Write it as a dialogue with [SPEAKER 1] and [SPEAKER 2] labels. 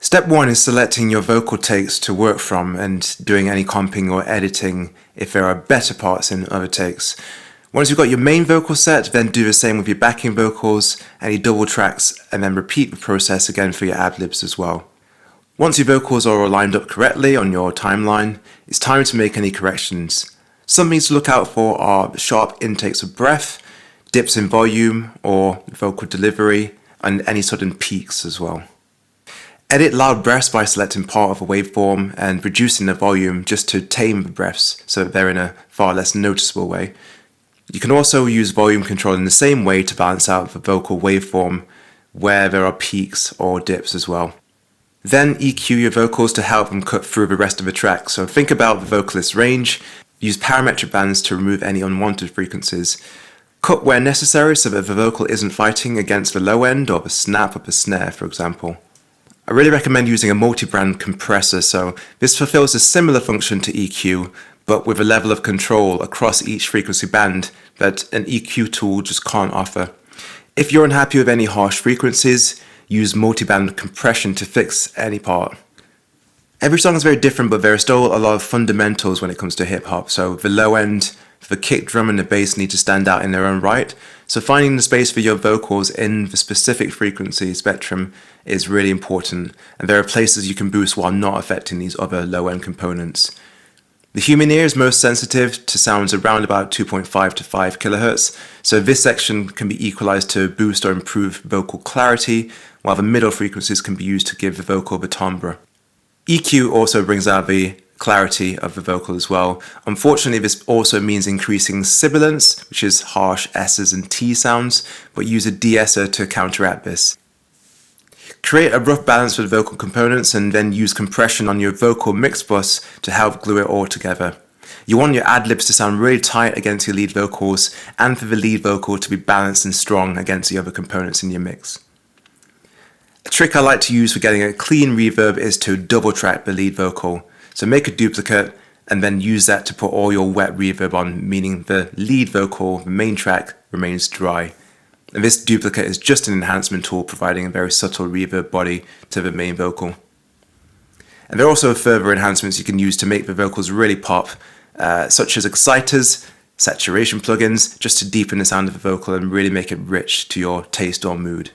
[SPEAKER 1] Step 1 is selecting your vocal takes to work from and doing any comping or editing if there are better parts in other takes. Once you've got your main vocal set, then do the same with your backing vocals, any double tracks, and then repeat the process again for your ad-libs as well. Once your vocals are all lined up correctly on your timeline, it's time to make any corrections. Some things to look out for are sharp intakes of breath, dips in volume or vocal delivery, and any sudden peaks as well. Edit loud breaths by selecting part of a waveform and reducing the volume just to tame the breaths so that they're in a far less noticeable way. You can also use volume control in the same way to balance out the vocal waveform where there are peaks or dips as well. Then EQ your vocals to help them cut through the rest of the track. So think about the vocalist's range, use parametric bands to remove any unwanted frequencies. Cut where necessary so that the vocal isn't fighting against the low end or the snap of the snare, for example. I really recommend using a multi-band compressor, so this fulfills a similar function to EQ, but with a level of control across each frequency band that an EQ tool just can't offer. If you're unhappy with any harsh frequencies, use multi-band compression to fix any part. Every song is very different, but there are still a lot of fundamentals when it comes to hip-hop, so the low end, the kick drum and the bass need to stand out in their own right, so finding the space for your vocals in the specific frequency spectrum is really important, and there are places you can boost while not affecting these other low-end components. The human ear is most sensitive to sounds around about 2.5 to 5 kHz, so this section can be equalized to boost or improve vocal clarity, while the middle frequencies can be used to give the vocal the timbre. EQ also brings out the clarity of the vocal as well. Unfortunately, this also means increasing sibilance, which is harsh S's and T sounds, but use a de-esser to counteract this. Create a rough balance for the vocal components and then use compression on your vocal mix bus to help glue it all together. You want your ad-libs to sound really tight against your lead vocals and for the lead vocal to be balanced and strong against the other components in your mix. A trick I like to use for getting a clean reverb is to double track the lead vocal. So make a duplicate and then use that to put all your wet reverb on, meaning the lead vocal, the main track, remains dry. And this duplicate is just an enhancement tool providing a very subtle reverb body to the main vocal. And there are also further enhancements you can use to make the vocals really pop, such as exciters, saturation plugins, just to deepen the sound of the vocal and really make it rich to your taste or mood.